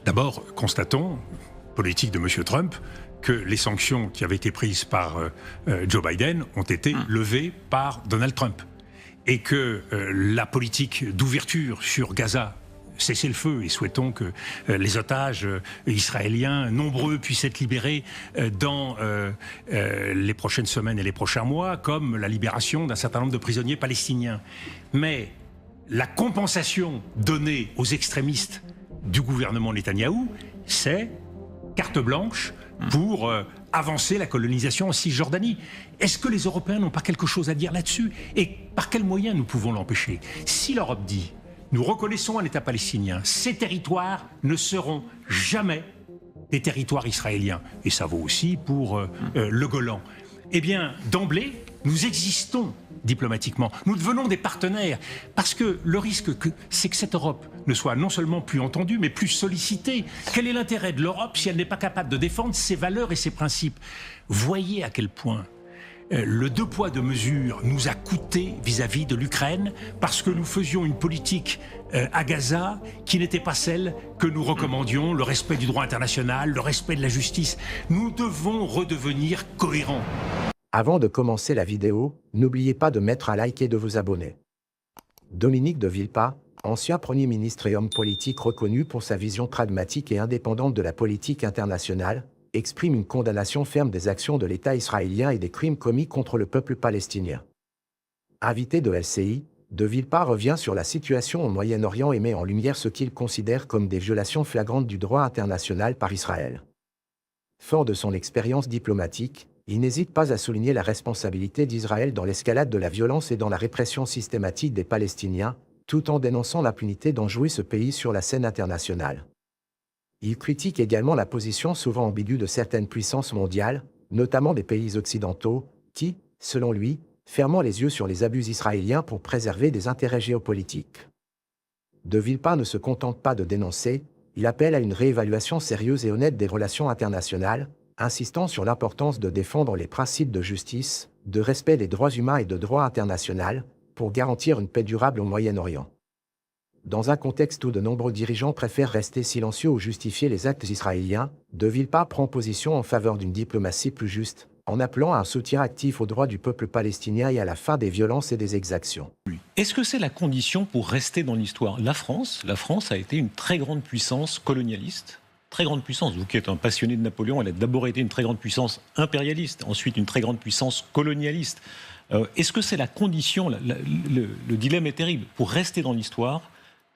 D'abord, constatons, politique de M. Trump, que les sanctions qui avaient été prises par Joe Biden ont été levées par Donald Trump. Et que la politique d'ouverture sur Gaza, cessez le feu, et souhaitons que les otages israéliens, nombreux, puissent être libérés dans les prochaines semaines et les prochains mois, comme la libération d'un certain nombre de prisonniers palestiniens. Mais la compensation donnée aux extrémistes du gouvernement Netanyahou, c'est carte blanche pour avancer la colonisation en Cisjordanie. Est-ce que les Européens n'ont pas quelque chose à dire là-dessus? Et par quels moyens nous pouvons l'empêcher? Si l'Europe dit « nous reconnaissons un État palestinien, ces territoires ne seront jamais des territoires israéliens », et ça vaut aussi pour le Golan, eh bien, d'emblée, nous existons diplomatiquement. Nous devenons des partenaires. Parce que le risque, c'est que cette Europe ne soit non seulement plus entendue, mais plus sollicitée. Quel est l'intérêt de l'Europe si elle n'est pas capable de défendre ses valeurs et ses principes? Voyez à quel point le deux poids deux mesures nous a coûté vis-à-vis de l'Ukraine parce que nous faisions une politique à Gaza qui n'était pas celle que nous recommandions, le respect du droit international, le respect de la justice. Nous devons redevenir cohérents. Avant de commencer la vidéo, n'oubliez pas de mettre un like et de vous abonner. Dominique de Villepin, ancien Premier ministre et homme politique reconnu pour sa vision pragmatique et indépendante de la politique internationale, exprime une condamnation ferme des actions de l'État israélien et des crimes commis contre le peuple palestinien. Invité de LCI, de Villepin revient sur la situation au Moyen-Orient et met en lumière ce qu'il considère comme des violations flagrantes du droit international par Israël. Fort de son expérience diplomatique, il n'hésite pas à souligner la responsabilité d'Israël dans l'escalade de la violence et dans la répression systématique des Palestiniens, tout en dénonçant l'impunité dont jouit ce pays sur la scène internationale. Il critique également la position souvent ambiguë de certaines puissances mondiales, notamment des pays occidentaux, qui, selon lui, ferment les yeux sur les abus israéliens pour préserver des intérêts géopolitiques. De Villepin ne se contente pas de dénoncer, il appelle à une réévaluation sérieuse et honnête des relations internationales, insistant sur l'importance de défendre les principes de justice, de respect des droits humains et de droit international, pour garantir une paix durable au Moyen-Orient. Dans un contexte où de nombreux dirigeants préfèrent rester silencieux ou justifier les actes israéliens, de Villepin prend position en faveur d'une diplomatie plus juste, en appelant à un soutien actif aux droits du peuple palestinien et à la fin des violences et des exactions. Est-ce que c'est la condition pour rester dans l'histoire? La France a été une très grande puissance colonialiste. Très grande puissance. Vous qui êtes un passionné de Napoléon, elle a d'abord été une très grande puissance impérialiste, ensuite une très grande puissance colonialiste. Est-ce que c'est la condition, le dilemme est terrible, pour rester dans l'histoire,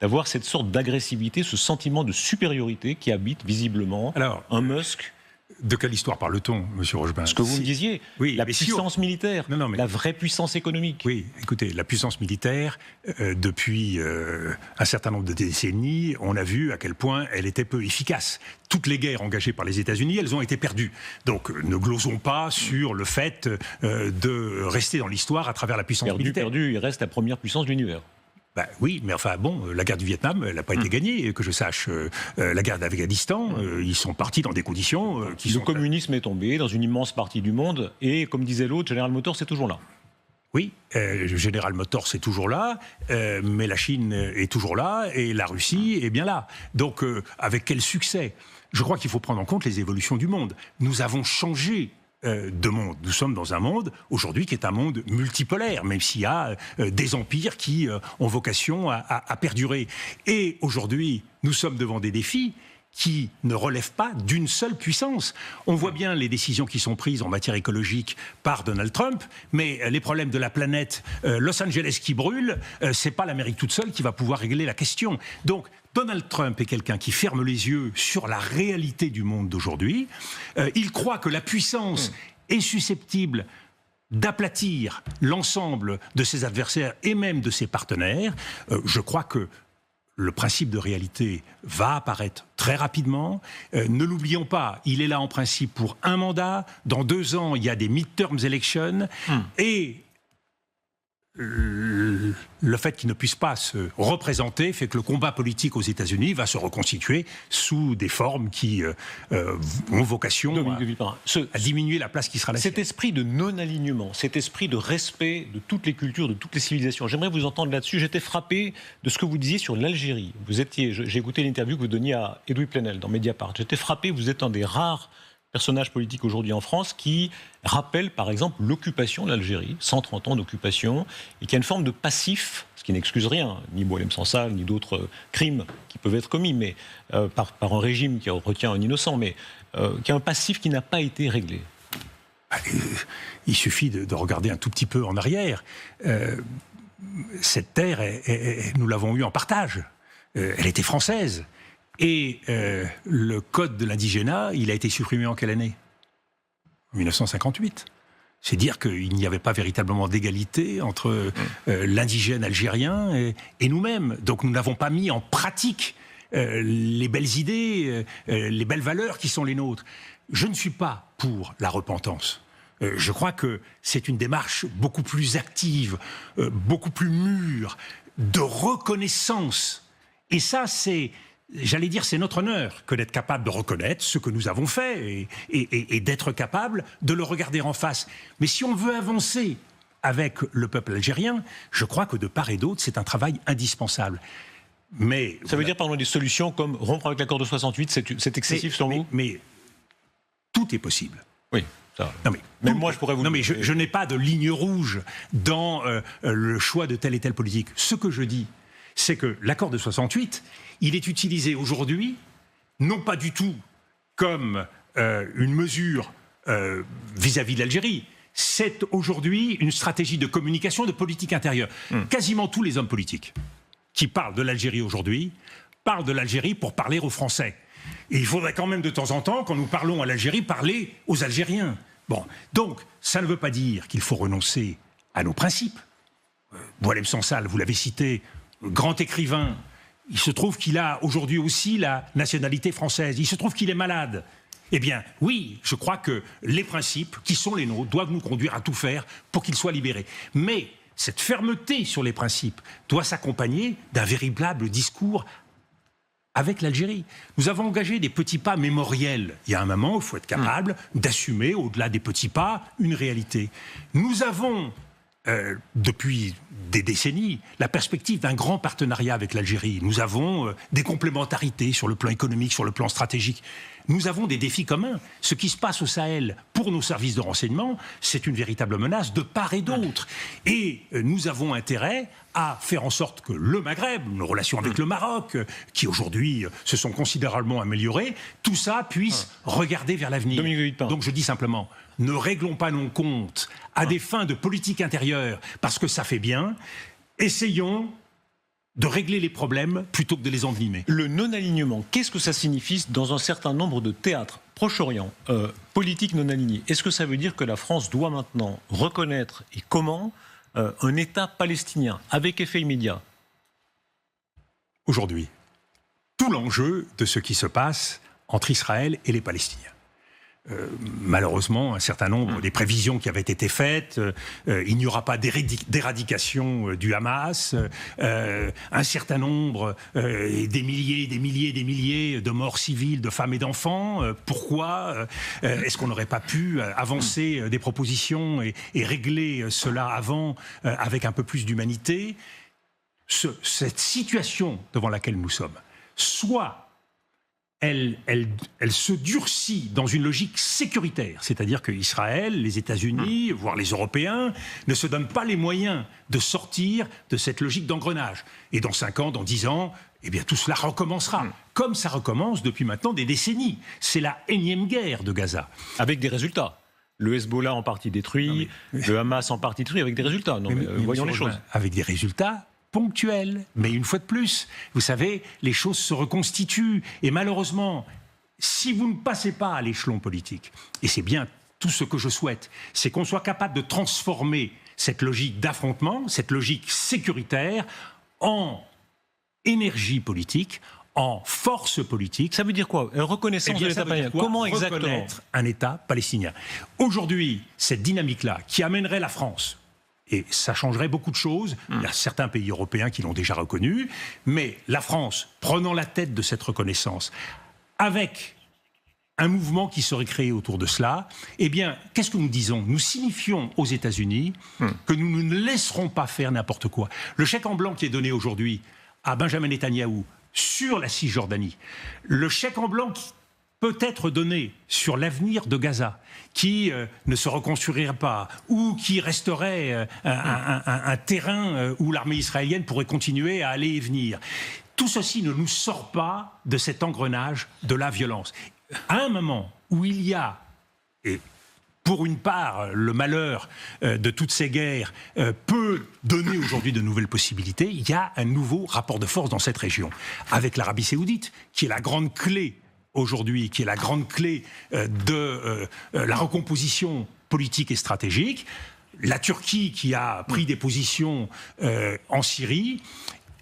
d'avoir cette sorte d'agressivité, ce sentiment de supériorité qui habite visiblement un Musk? De quelle histoire parle-t-on, M. Rochebin? Ce que vous me disiez, oui, la puissance militaire, mais la vraie puissance économique. Oui, écoutez, la puissance militaire, depuis un certain nombre de décennies, on a vu à quel point elle était peu efficace. Toutes les guerres engagées par les États-Unis, elles ont été perdues. Donc ne glosons pas sur le fait de rester dans l'histoire à travers la puissance militaire. Il reste la première puissance de l'univers. Ben oui, mais enfin bon, la guerre du Vietnam, elle n'a pas été gagnée, que je sache. La guerre d'Afghanistan, ils sont partis dans des conditions qui sont... Le communisme est tombé dans une immense partie du monde, et comme disait l'autre, General Motors est toujours là. Oui, General Motors est toujours là, mais la Chine est toujours là, et la Russie est bien là. Donc, avec quel succès? Je crois qu'il faut prendre en compte les évolutions du monde. Nous avons changé de monde. Nous sommes dans un monde, aujourd'hui, qui est un monde multipolaire, même s'il y a des empires qui ont vocation à perdurer. Et aujourd'hui, nous sommes devant des défis qui ne relèvent pas d'une seule puissance. On voit bien les décisions qui sont prises en matière écologique par Donald Trump, mais les problèmes de la planète, Los Angeles qui brûle, c'est pas l'Amérique toute seule qui va pouvoir régler la question. Donc, Donald Trump est quelqu'un qui ferme les yeux sur la réalité du monde d'aujourd'hui. Il croit que la puissance est susceptible d'aplatir l'ensemble de ses adversaires et même de ses partenaires. Je crois que le principe de réalité va apparaître très rapidement. Ne l'oublions pas, il est là en principe pour un mandat. Dans 2 ans, il y a des midterms elections. Et le fait qu'il ne puisse pas se représenter fait que le combat politique aux États-Unis va se reconstituer sous des formes qui ont vocation à diminuer la place qui sera la sienne. Cet esprit de non-alignement, cet esprit de respect de toutes les cultures, de toutes les civilisations, j'aimerais vous entendre là-dessus. J'étais frappé de ce que vous disiez sur l'Algérie. J'ai écouté l'interview que vous donniez à Edoui Plenel dans Mediapart. J'étais frappé, vous êtes un des rares personnage politique aujourd'hui en France qui rappelle par exemple l'occupation de l'Algérie, 130 ans d'occupation, et qui a une forme de passif, ce qui n'excuse rien, ni Boualem Sansal, ni d'autres crimes qui peuvent être commis, mais par un régime qui retient un innocent, mais qui a un passif qui n'a pas été réglé. Il suffit de regarder un tout petit peu en arrière. Cette terre, nous l'avons eue en partage. Elle était française. Et le code de l'indigénat, il a été supprimé en quelle année ? 1958. C'est dire qu'il n'y avait pas véritablement d'égalité entre l'indigène algérien et nous-mêmes. Donc nous n'avons pas mis en pratique les belles idées, les belles valeurs qui sont les nôtres. Je ne suis pas pour la repentance. Je crois que c'est une démarche beaucoup plus active, beaucoup plus mûre, de reconnaissance. Et ça, j'allais dire, c'est notre honneur que d'être capable de reconnaître ce que nous avons fait et d'être capable de le regarder en face. Mais si on veut avancer avec le peuple algérien, je crois que de part et d'autre, c'est un travail indispensable. Mais ça veut dire, par exemple, des solutions comme rompre avec l'accord de 68, c'est excessif selon vous ? Mais tout est possible. Oui. Ça. Non mais moi, je pourrais vous. Non mais je n'ai pas de ligne rouge dans le choix de telle et telle politique. Ce que je dis, c'est que l'accord de 68, il est utilisé aujourd'hui, non pas du tout comme une mesure vis-à-vis de l'Algérie. C'est aujourd'hui une stratégie de communication, de politique intérieure. Quasiment tous les hommes politiques qui parlent de l'Algérie aujourd'hui parlent de l'Algérie pour parler aux Français. Et il faudrait quand même de temps en temps, quand nous parlons à l'Algérie, parler aux Algériens. Bon, donc, ça ne veut pas dire qu'il faut renoncer à nos principes. Boualem Sansal, vous l'avez cité, grand écrivain, il se trouve qu'il a aujourd'hui aussi la nationalité française. Il se trouve qu'il est malade. Eh bien, oui, je crois que les principes qui sont les nôtres doivent nous conduire à tout faire pour qu'il soit libéré. Mais cette fermeté sur les principes doit s'accompagner d'un véritable discours avec l'Algérie. Nous avons engagé des petits pas mémoriels. Il y a un moment où il faut être capable d'assumer, au-delà des petits pas, une réalité. Nous avons, depuis des décennies, la perspective d'un grand partenariat avec l'Algérie. Nous avons des complémentarités sur le plan économique, sur le plan stratégique. Nous avons des défis communs. Ce qui se passe au Sahel pour nos services de renseignement, c'est une véritable menace de part et d'autre. Et nous avons intérêt à faire en sorte que le Maghreb, nos relations avec le Maroc, qui aujourd'hui se sont considérablement améliorées, tout ça puisse regarder vers l'avenir. Donc je dis simplement, ne réglons pas nos comptes à des fins de politique intérieure parce que ça fait bien. Essayons de régler les problèmes plutôt que de les envenimer. Le non-alignement, qu'est-ce que ça signifie dans un certain nombre de théâtres ? Proche-Orient, politique non-alignée. Est-ce que ça veut dire que la France doit maintenant reconnaître, et comment, un État palestinien, avec effet immédiat ? Aujourd'hui, tout l'enjeu de ce qui se passe entre Israël et les Palestiniens. Malheureusement, un certain nombre des prévisions qui avaient été faites, il n'y aura pas d'éradication du Hamas, un certain nombre, des milliers de morts civiles, de femmes et d'enfants. Pourquoi est-ce qu'on n'aurait pas pu avancer des propositions et régler cela avant avec un peu plus d'humanité ? Cette situation devant laquelle nous sommes, soit elle se durcit dans une logique sécuritaire, c'est-à-dire qu'Israël, les États-Unis, voire les Européens, ne se donnent pas les moyens de sortir de cette logique d'engrenage. Et dans 5 ans, dans 10 ans, eh bien tout cela recommencera, comme ça recommence depuis maintenant des décennies. C'est la énième guerre de Gaza. Avec des résultats. Le Hezbollah en partie détruit, le Hamas en partie détruit, avec des résultats. Voyons les choses. Avec des résultats ponctuel, mais une fois de plus, vous savez, les choses se reconstituent. Et malheureusement, si vous ne passez pas à l'échelon politique, et c'est bien tout ce que je souhaite, c'est qu'on soit capable de transformer cette logique d'affrontement, cette logique sécuritaire, en énergie politique, en force politique. Ça veut dire quoi ? Reconnaissance de l'État palestinien. Comment exactement ? Reconnaître un État palestinien. Aujourd'hui, cette dynamique-là, qui amènerait la France, Et ça changerait beaucoup de choses. Il y a certains pays européens qui l'ont déjà reconnu. Mais la France, prenant la tête de cette reconnaissance, avec un mouvement qui serait créé autour de cela, eh bien, qu'est-ce que nous disons? Nous signifions aux États-Unis que nous ne laisserons pas faire n'importe quoi. Le chèque en blanc qui est donné aujourd'hui à Benjamin Netanyahou sur la Cisjordanie, le chèque en blanc qui peut être donné sur l'avenir de Gaza, qui ne se reconstruirait pas, ou qui resterait un terrain où l'armée israélienne pourrait continuer à aller et venir. Tout ceci ne nous sort pas de cet engrenage de la violence. À un moment où il y a, et pour une part, le malheur de toutes ces guerres peut donner aujourd'hui de nouvelles possibilités, il y a un nouveau rapport de force dans cette région, avec l'Arabie saoudite, qui est la grande clé aujourd'hui, qui est la grande clé de la recomposition politique et stratégique, la Turquie qui a pris des positions en Syrie,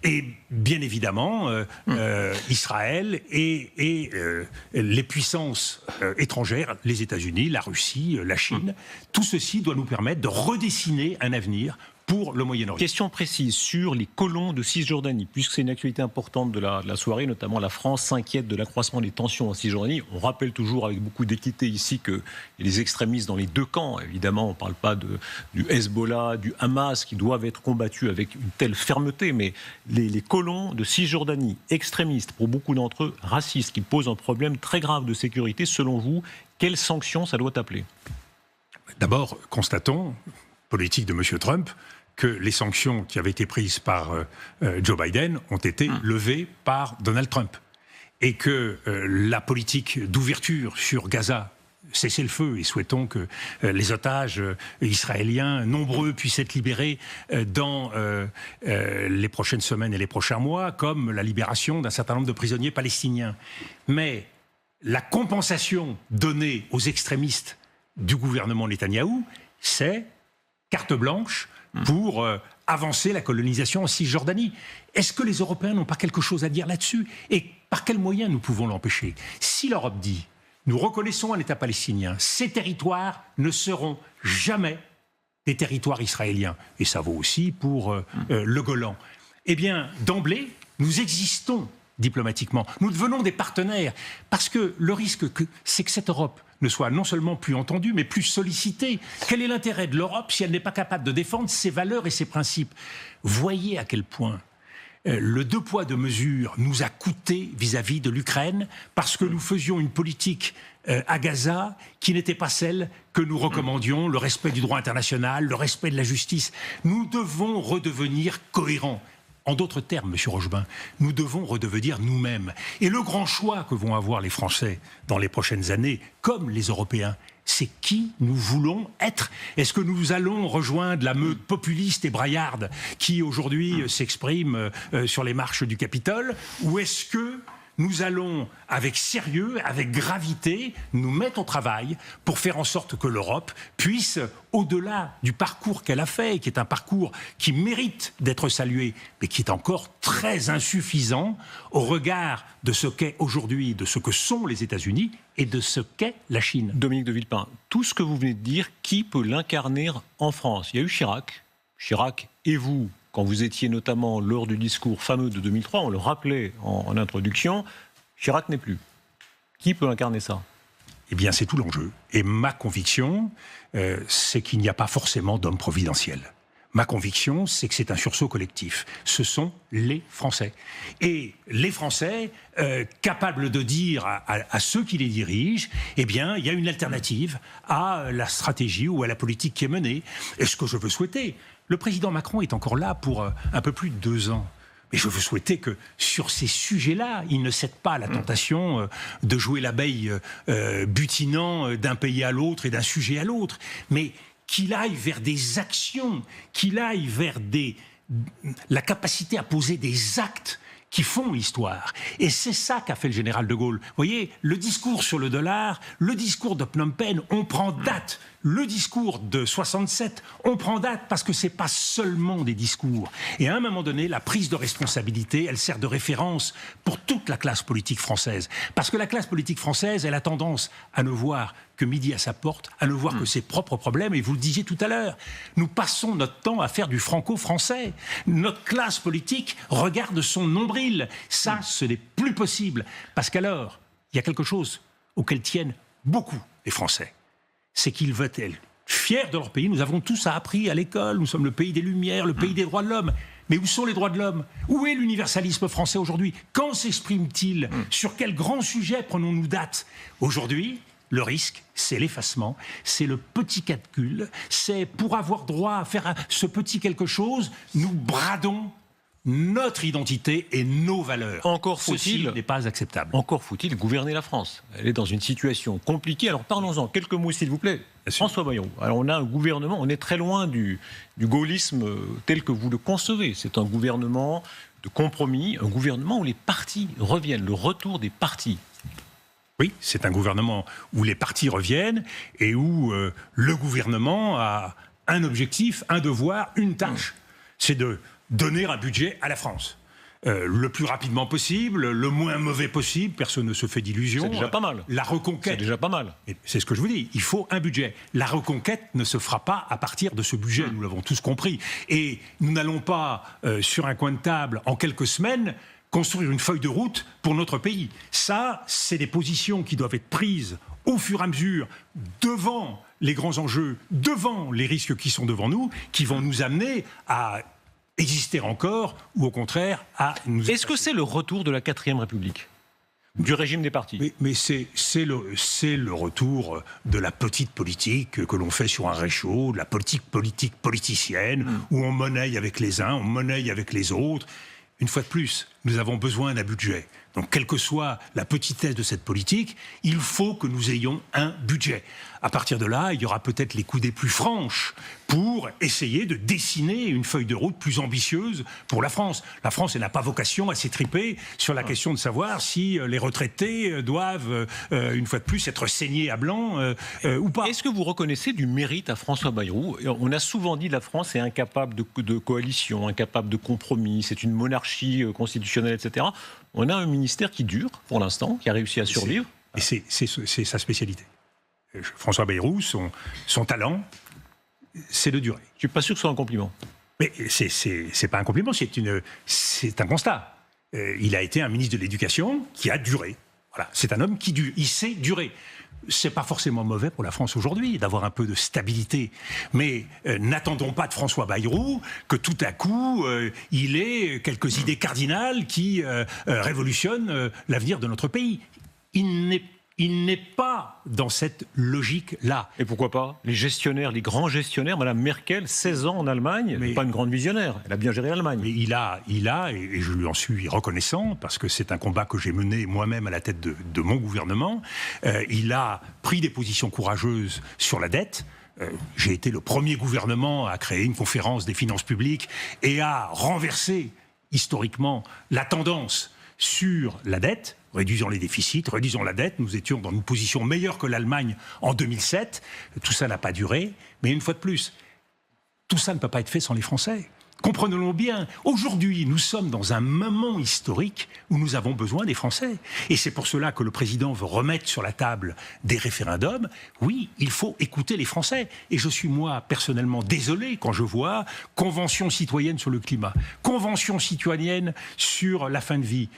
et bien évidemment Israël et les puissances étrangères, les États-Unis, la Russie, la Chine. Tout ceci doit nous permettre de redessiner un avenir pour le Moyen-Orient. Question précise sur les colons de Cisjordanie, puisque c'est une actualité importante de la soirée, notamment la France s'inquiète de l'accroissement des tensions en Cisjordanie. On rappelle toujours avec beaucoup d'équité ici qu'il y a des extrémistes dans les deux camps. Évidemment, on ne parle pas du Hezbollah, du Hamas, qui doivent être combattus avec une telle fermeté, mais les colons de Cisjordanie, extrémistes, pour beaucoup d'entre eux, racistes, qui posent un problème très grave de sécurité, selon vous, quelles sanctions ça doit appeler? D'abord, constatons, politique de M. Trump, que les sanctions qui avaient été prises par Joe Biden ont été levées par Donald Trump. Et que la politique d'ouverture sur Gaza, cessez le feu, et souhaitons que les otages israéliens, nombreux, puissent être libérés dans les prochaines semaines et les prochains mois, comme la libération d'un certain nombre de prisonniers palestiniens. Mais la compensation donnée aux extrémistes du gouvernement Netanyahou, c'est carte blanche pour avancer la colonisation en Cisjordanie. Est-ce que les Européens n'ont pas quelque chose à dire là-dessus? Et par quels moyens nous pouvons l'empêcher? Si l'Europe dit « nous reconnaissons un État palestinien, ces territoires ne seront jamais des territoires israéliens », et ça vaut aussi pour le Golan, eh bien, d'emblée, nous existons diplomatiquement. Nous devenons des partenaires, parce que le risque, c'est que cette Europe ne soit non seulement plus entendue, mais plus sollicitée. Quel est l'intérêt de l'Europe si elle n'est pas capable de défendre ses valeurs et ses principes? Voyez à quel point le deux poids deux mesures nous a coûté vis-à-vis de l'Ukraine, parce que nous faisions une politique à Gaza qui n'était pas celle que nous recommandions, le respect du droit international, le respect de la justice. Nous devons redevenir cohérents. En d'autres termes, M. Rochebin, nous devons redevenir nous-mêmes. Et le grand choix que vont avoir les Français dans les prochaines années, comme les Européens, c'est qui nous voulons être. Est-ce que nous allons rejoindre la meute populiste et braillarde qui aujourd'hui s'exprime sur les marches du Capitole, ou est-ce que nous allons, avec sérieux, avec gravité, nous mettre au travail pour faire en sorte que l'Europe puisse, au-delà du parcours qu'elle a fait, qui est un parcours qui mérite d'être salué, mais qui est encore très insuffisant au regard de ce qu'est aujourd'hui, de ce que sont les États-Unis et de ce qu'est la Chine. Dominique de Villepin, tout ce que vous venez de dire, qui peut l'incarner en France? Il y a eu Chirac. Chirac et vous, quand vous étiez notamment lors du discours fameux de 2003, on le rappelait en introduction, Chirac n'est plus. Qui peut incarner ça? Eh bien, c'est tout l'enjeu. Et ma conviction, c'est qu'il n'y a pas forcément d'homme providentiel. Ma conviction, c'est que c'est un sursaut collectif. Ce sont les Français. Et les Français, capables de dire à ceux qui les dirigent, eh bien, il y a une alternative à la stratégie ou à la politique qui est menée. Et ce que je veux souhaiter, le président Macron est encore là pour un peu plus de 2 ans. Mais je veux souhaiter que sur ces sujets-là, il ne cède pas à la tentation de jouer l'abeille butinant d'un pays à l'autre et d'un sujet à l'autre. Mais qu'il aille vers des actions, qu'il aille vers la capacité à poser des actes qui font histoire. Et c'est ça qu'a fait le général de Gaulle. Vous voyez, le discours sur le dollar, le discours de Phnom Penh, on prend date Le discours de 67, on prend date parce que c'est pas seulement des discours. Et à un moment donné, la prise de responsabilité, elle sert de référence pour toute la classe politique française. Parce que la classe politique française, elle a tendance à ne voir que midi à sa porte, à ne voir que ses propres problèmes. Et vous le disiez tout à l'heure, nous passons notre temps à faire du franco-français. Notre classe politique regarde son nombril. Ça, ce n'est plus possible. Parce qu'alors, il y a quelque chose auquel tiennent beaucoup les Français. C'est qu'ils veulent être fiers de leur pays. Nous avons tous appris à l'école. Nous sommes le pays des Lumières, le pays des droits de l'homme. Mais où sont les droits de l'homme? Où est l'universalisme français aujourd'hui? Quand s'exprime-t-il? Sur quel grand sujet prenons-nous date? Aujourd'hui, le risque, c'est l'effacement, c'est le petit calcul, c'est pour avoir droit à faire ce petit quelque chose, nous bradons notre identité et nos valeurs. Encore Ceci faut-il n'est pas acceptable. Encore faut-il gouverner la France. Elle est dans une situation compliquée. Alors parlons-en. Quelques mots, s'il vous plaît. François Bayrou. Alors on a un gouvernement, on est très loin du gaullisme tel que vous le concevez. C'est un gouvernement de compromis, un gouvernement où les partis reviennent, le retour des partis. Oui, c'est un gouvernement où les partis reviennent et où le gouvernement a un objectif, un devoir, une tâche. C'est de donner un budget à la France. Le plus rapidement possible, le moins mauvais possible, personne ne se fait d'illusions. C'est déjà pas mal. La reconquête. C'est déjà pas mal. C'est ce que je vous dis, il faut un budget. La reconquête ne se fera pas à partir de ce budget, nous l'avons tous compris. Et nous n'allons pas, sur un coin de table, en quelques semaines, construire une feuille de route pour notre pays. Ça, c'est des positions qui doivent être prises au fur et à mesure, devant les grands enjeux, devant les risques qui sont devant nous, qui vont nous amener à exister encore, ou au contraire, à nous... Est-ce que c'est le retour de la 4e République ? Du régime des partis? Mais c'est le retour de la petite politique que l'on fait sur un réchaud, de la politique politicienne, où on monnaie avec les uns, on monnaie avec les autres. Une fois de plus, nous avons besoin d'un budget. Donc, quelle que soit la petitesse de cette politique, il faut que nous ayons un budget. À partir de là, il y aura peut-être les coudées plus franches pour essayer de dessiner une feuille de route plus ambitieuse pour la France. La France, elle n'a pas vocation à s'étriper sur la question de savoir si les retraités doivent, une fois de plus, être saignés à blanc ou pas. Est-ce que vous reconnaissez du mérite à François Bayrou? On a souvent dit que la France est incapable de coalition, incapable de compromis, c'est une monarchie constitutionnelle, etc. On a un ministère qui dure, pour l'instant, qui a réussi à survivre. Et c'est sa spécialité. François Bayrou, son talent, c'est de durer. Je ne suis pas sûr que ce soit un compliment. Mais c'est pas un compliment, c'est un constat. Il a été un ministre de l'Éducation qui a duré. Voilà, c'est un homme qui dure, il sait durer. C'est pas forcément mauvais pour la France aujourd'hui d'avoir un peu de stabilité. Mais n'attendons pas de François Bayrou que tout à coup il ait quelques idées cardinales qui révolutionnent l'avenir de notre pays. Il n'est pas dans cette logique-là. Et pourquoi pas? Les gestionnaires, les grands gestionnaires, Mme Merkel, 16 ans en Allemagne, elle n'est pas une grande visionnaire, elle a bien géré l'Allemagne. Mais il a, et je lui en suis reconnaissant, parce que c'est un combat que j'ai mené moi-même à la tête de mon gouvernement, il a pris des positions courageuses sur la dette. J'ai été le premier gouvernement à créer une conférence des finances publiques et à renverser historiquement la tendance sur la dette, réduisant les déficits, réduisant la dette. Nous étions dans une position meilleure que l'Allemagne en 2007. Tout ça n'a pas duré. Mais une fois de plus, tout ça ne peut pas être fait sans les Français. Comprenons-le bien. Aujourd'hui, nous sommes dans un moment historique où nous avons besoin des Français. Et c'est pour cela que le président veut remettre sur la table des référendums. Oui, il faut écouter les Français. Et je suis, moi, personnellement désolé quand je vois convention citoyenne sur le climat, convention citoyenne sur la fin de vie.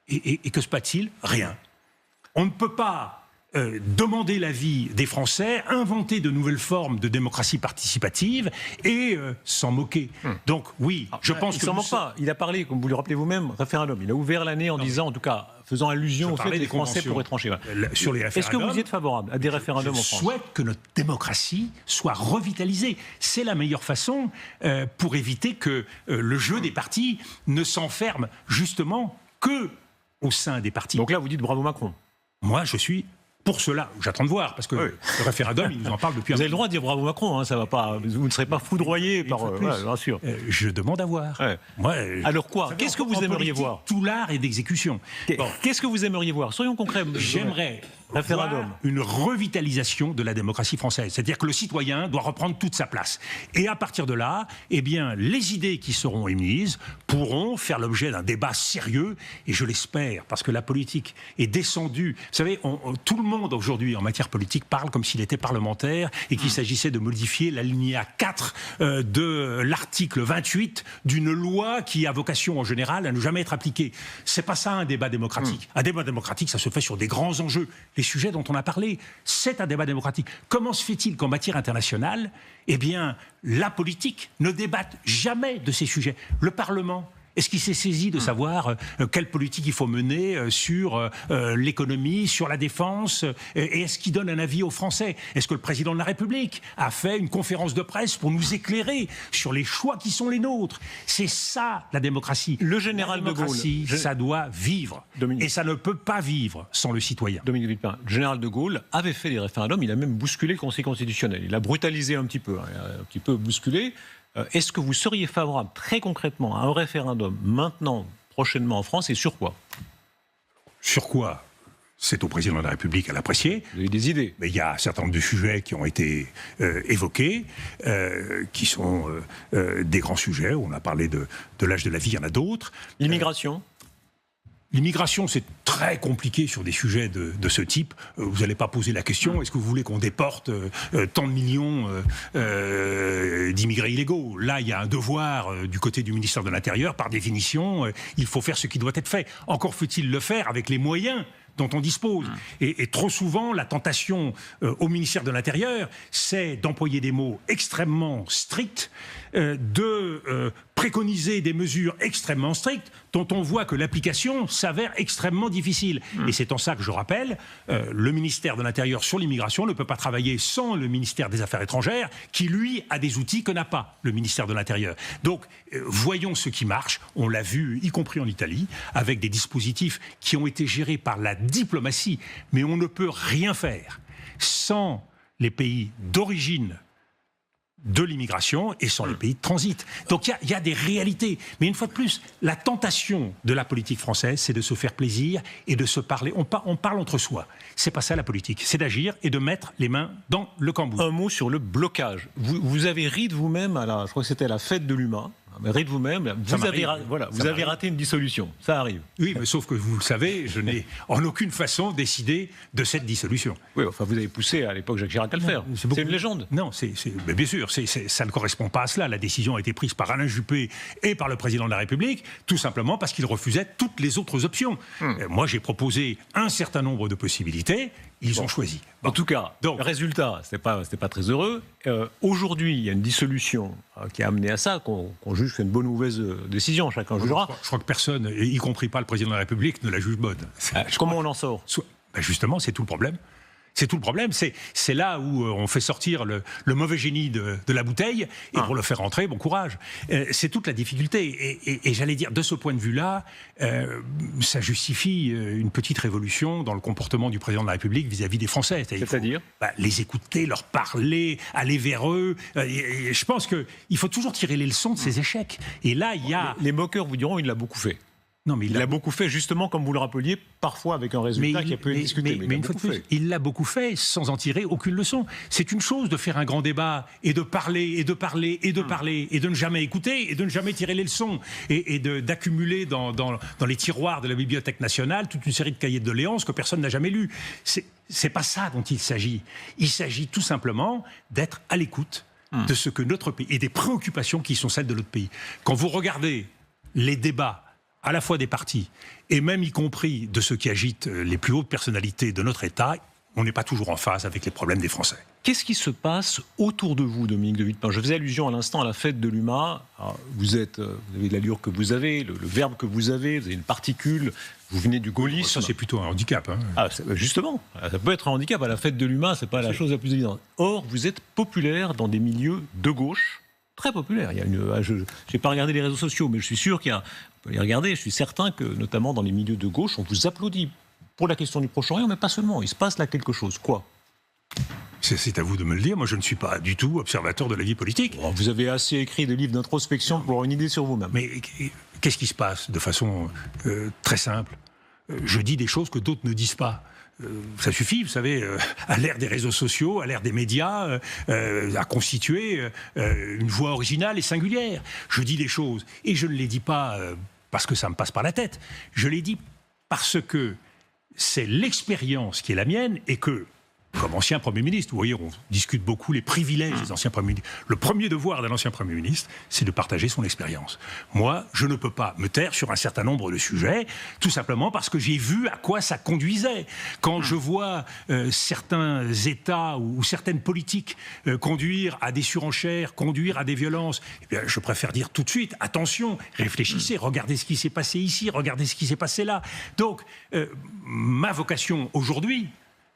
Et que se passe-t-il? Rien. On ne peut pas demander l'avis des Français, inventer de nouvelles formes de démocratie participative et s'en moquer. Donc oui, je pense il que... s'en moque pas. Il a parlé, comme vous le rappelez vous-même, référendum. Il a ouvert l'année en disant, en tout cas, faisant allusion au fait que les Français pourraient trancher. Sur les référendums, est-ce que vous y êtes favorable à des référendums en France? Je souhaite que notre démocratie soit revitalisée. C'est la meilleure façon pour éviter que le jeu des partis ne s'enferme justement que au sein des partis. Donc là, vous dites bravo Macron. Moi, je suis pour cela. J'attends de voir, parce que le référendum, il nous en parle depuis un moment. Vous avez le droit de dire bravo Macron, hein, ça va pas, vous ne serez pas foudroyé par... bien sûr. Je demande à voir. Ouais. Moi, alors quoi? Qu'est-ce que vous aimeriez voir? Tout l'art est d'exécution. Qu'est-ce que vous aimeriez voir? Soyons concrets. J'aimerais Référendum. voir une revitalisation de la démocratie française. C'est-à-dire que le citoyen doit reprendre toute sa place. Et à partir de là, eh bien, les idées qui seront émises pourront faire l'objet d'un débat sérieux, et je l'espère, parce que la politique est descendue. Vous savez, tout le monde aujourd'hui en matière politique parle comme s'il était parlementaire et qu'il s'agissait de modifier l'alinéa 4 de l'article 28 d'une loi qui a vocation en général à ne jamais être appliquée. C'est pas ça un débat démocratique. Un débat démocratique, ça se fait sur des grands enjeux. Les sujets dont on a parlé, c'est un débat démocratique. Comment se fait-il qu'en matière internationale, eh bien, la politique ne débatte jamais de ces sujets? Le Parlement, est-ce qu'il s'est saisi de savoir quelle politique il faut mener sur l'économie, sur la défense, et est-ce qu'il donne un avis aux Français? Est-ce que le président de la République a fait une conférence de presse pour nous éclairer sur les choix qui sont les nôtres? C'est ça la démocratie. Le général de Gaulle, ça doit vivre. Dominique. Et ça ne peut pas vivre sans le citoyen. Dominique de Villepin, le général de Gaulle avait fait des référendums, il a même bousculé le Conseil constitutionnel. Il a brutalisé un petit peu, un petit peu bousculé. Est-ce que vous seriez favorable très concrètement à un référendum maintenant, prochainement en France, et sur quoi? Sur quoi? C'est au président de la République à l'apprécier. Vous avez des idées? Mais il y a un certain nombre de sujets qui ont été évoqués, qui sont des grands sujets. On a parlé de l'âge de la vie, il y en a d'autres. L'immigration? L'immigration, c'est très compliqué sur des sujets de ce type. Vous n'allez pas poser la question, est-ce que vous voulez qu'on déporte tant de millions d'immigrés illégaux? Là, il y a un devoir du côté du ministère de l'Intérieur. Par définition, il faut faire ce qui doit être fait. Encore faut-il le faire avec les moyens dont on dispose. Et trop souvent, la tentation au ministère de l'Intérieur, c'est d'employer des mots extrêmement stricts, de préconiser des mesures extrêmement strictes, dont on voit que l'application s'avère extrêmement difficile. Et c'est en ça que je rappelle, le ministère de l'Intérieur sur l'immigration ne peut pas travailler sans le ministère des Affaires étrangères, qui lui a des outils que n'a pas le ministère de l'Intérieur. Donc, voyons ce qui marche. On l'a vu, y compris en Italie, avec des dispositifs qui ont été gérés par la diplomatie. Mais on ne peut rien faire sans les pays d'origine de l'immigration et sans les pays de transit. Donc il y a des réalités. Mais une fois de plus, la tentation de la politique française, c'est de se faire plaisir et de se parler. On parle entre soi. C'est pas ça la politique. C'est d'agir et de mettre les mains dans le cambouis. Un mot sur le blocage. Vous avez ri de vous-même, je crois que c'était à la fête de l'UMA. Ri de vous-même, vous avez raté une dissolution. Ça arrive. Oui, mais sauf que vous le savez, je n'ai en aucune façon décidé de cette dissolution. Oui, enfin vous avez poussé à l'époque Jacques Chirac à le faire. C'est une légende. Non, mais bien sûr, ça ne correspond pas à cela. La décision a été prise par Alain Juppé et par le président de la République, tout simplement parce qu'il refusait toutes les autres options. Moi, j'ai proposé un certain nombre de possibilités. Ils ont choisi. En tout cas, donc, résultat, c'était pas très heureux. Aujourd'hui, il y a une dissolution qui a amené à ça, qu'on juge que c'est une bonne ou mauvaise décision, chacun jugera. Je crois que personne, y compris pas le président de la République, ne la juge bonne. Comment on en sort? Justement, c'est tout le problème. C'est tout le problème, c'est là où on fait sortir le mauvais génie de la bouteille, et pour le faire rentrer, bon courage. C'est toute la difficulté. Et j'allais dire, de ce point de vue-là, ça justifie une petite révolution dans le comportement du président de la République vis-à-vis des Français. C'est-à-dire les écouter, leur parler, aller vers eux. Et je pense qu'il faut toujours tirer les leçons de ces échecs. Et là, il y a... Les moqueurs vous diront, il l'a beaucoup fait. Non, mais il a beaucoup fait, justement, comme vous le rappeliez, parfois avec un résultat qui a pu être discuté. Mais une fois de plus, il l'a beaucoup fait sans en tirer aucune leçon. C'est une chose de faire un grand débat et de parler, et de parler, et de parler, et de ne jamais écouter, et de ne jamais tirer les leçons, et d'accumuler dans les tiroirs de la Bibliothèque nationale toute une série de cahiers de doléances que personne n'a jamais lus. C'est pas ça dont il s'agit. Il s'agit tout simplement d'être à l'écoute de ce que notre pays, et des préoccupations qui sont celles de notre pays. Quand vous regardez les débats, à la fois des partis, et même y compris de ceux qui agitent les plus hautes personnalités de notre État, on n'est pas toujours en phase avec les problèmes des Français. Qu'est-ce qui se passe autour de vous, Dominique de Villepin? Je faisais allusion à l'instant à la fête de l'UMA. Vous avez l'allure que vous avez, le verbe que vous avez une particule, vous venez du gaullisme. Ça, c'est plutôt un handicap. Justement, ça peut être un handicap. À la fête de l'UMA, c'est pas la chose la plus évidente. Or, vous êtes populaire dans des milieux de gauche, très populaire. Je n'ai pas regardé les réseaux sociaux, mais je suis sûr qu'il y a... On peut les regarder, je suis certain que, notamment dans les milieux de gauche, on vous applaudit pour la question du Proche-Orient, mais pas seulement. Il se passe là quelque chose. Quoi? C'est à vous de me le dire. Moi, je ne suis pas du tout observateur de la vie politique. Vous avez assez écrit des livres d'introspection pour avoir une idée sur vous-même. Mais qu'est-ce qui se passe de façon très simple? je dis des choses que d'autres ne disent pas. Ça suffit, vous savez, à l'ère des réseaux sociaux, à l'ère des médias, à constituer une voix originale et singulière. Je dis des choses, et je ne les dis pas parce que ça me passe par la tête. Je les dis parce que c'est l'expérience qui est la mienne, et que, comme ancien Premier ministre, vous voyez, on discute beaucoup les privilèges des anciens Premiers ministres. Le premier devoir d'un ancien Premier ministre, c'est de partager son expérience. Moi, je ne peux pas me taire sur un certain nombre de sujets, tout simplement parce que j'ai vu à quoi ça conduisait. Quand je vois certains États ou certaines politiques conduire à des surenchères, conduire à des violences, eh bien, je préfère dire tout de suite, attention, réfléchissez, regardez ce qui s'est passé ici, regardez ce qui s'est passé là. Donc, ma vocation aujourd'hui,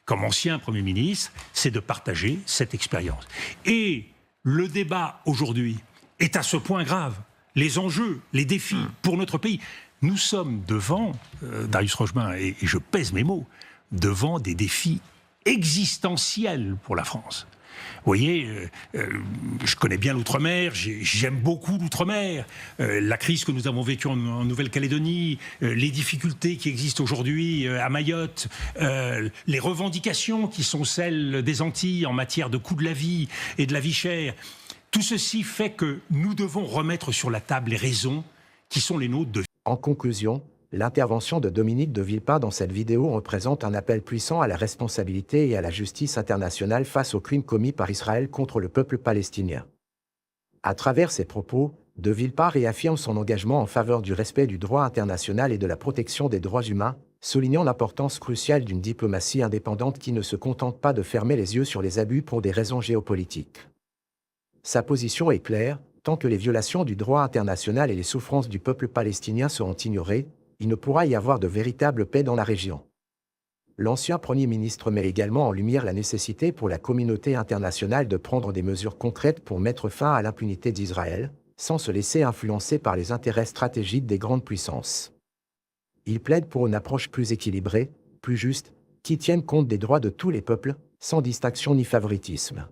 comme ancien Premier ministre, c'est de partager cette expérience. Et le débat aujourd'hui est à ce point grave. Les enjeux, les défis pour notre pays. Nous sommes devant, Darius Rochemin, et je pèse mes mots, devant des défis existentiels pour la France. Vous voyez, je connais bien l'outre-mer, j'aime beaucoup l'outre-mer, la crise que nous avons vécue en Nouvelle-Calédonie, les difficultés qui existent aujourd'hui à Mayotte, les revendications qui sont celles des Antilles en matière de coût de la vie et de la vie chère. Tout ceci fait que nous devons remettre sur la table les raisons qui sont les nôtres de... En conclusion, l'intervention de Dominique de Villepin dans cette vidéo représente un appel puissant à la responsabilité et à la justice internationale face aux crimes commis par Israël contre le peuple palestinien. À travers ses propos, de Villepin réaffirme son engagement en faveur du respect du droit international et de la protection des droits humains, soulignant l'importance cruciale d'une diplomatie indépendante qui ne se contente pas de fermer les yeux sur les abus pour des raisons géopolitiques. Sa position est claire: tant que les violations du droit international et les souffrances du peuple palestinien seront ignorées, il ne pourra y avoir de véritable paix dans la région. L'ancien Premier ministre met également en lumière la nécessité pour la communauté internationale de prendre des mesures concrètes pour mettre fin à l'impunité d'Israël, sans se laisser influencer par les intérêts stratégiques des grandes puissances. Il plaide pour une approche plus équilibrée, plus juste, qui tienne compte des droits de tous les peuples, sans distinction ni favoritisme.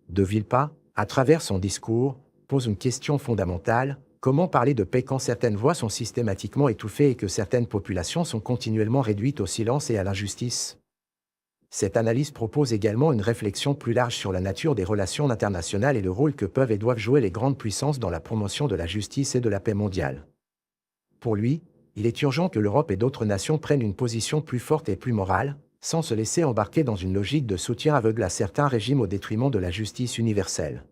De Villepin, à travers son discours, pose une question fondamentale: comment parler de paix quand certaines voix sont systématiquement étouffées et que certaines populations sont continuellement réduites au silence et à l'injustice? Cette analyse propose également une réflexion plus large sur la nature des relations internationales et le rôle que peuvent et doivent jouer les grandes puissances dans la promotion de la justice et de la paix mondiale. Pour lui, il est urgent que l'Europe et d'autres nations prennent une position plus forte et plus morale, sans se laisser embarquer dans une logique de soutien aveugle à certains régimes au détriment de la justice universelle.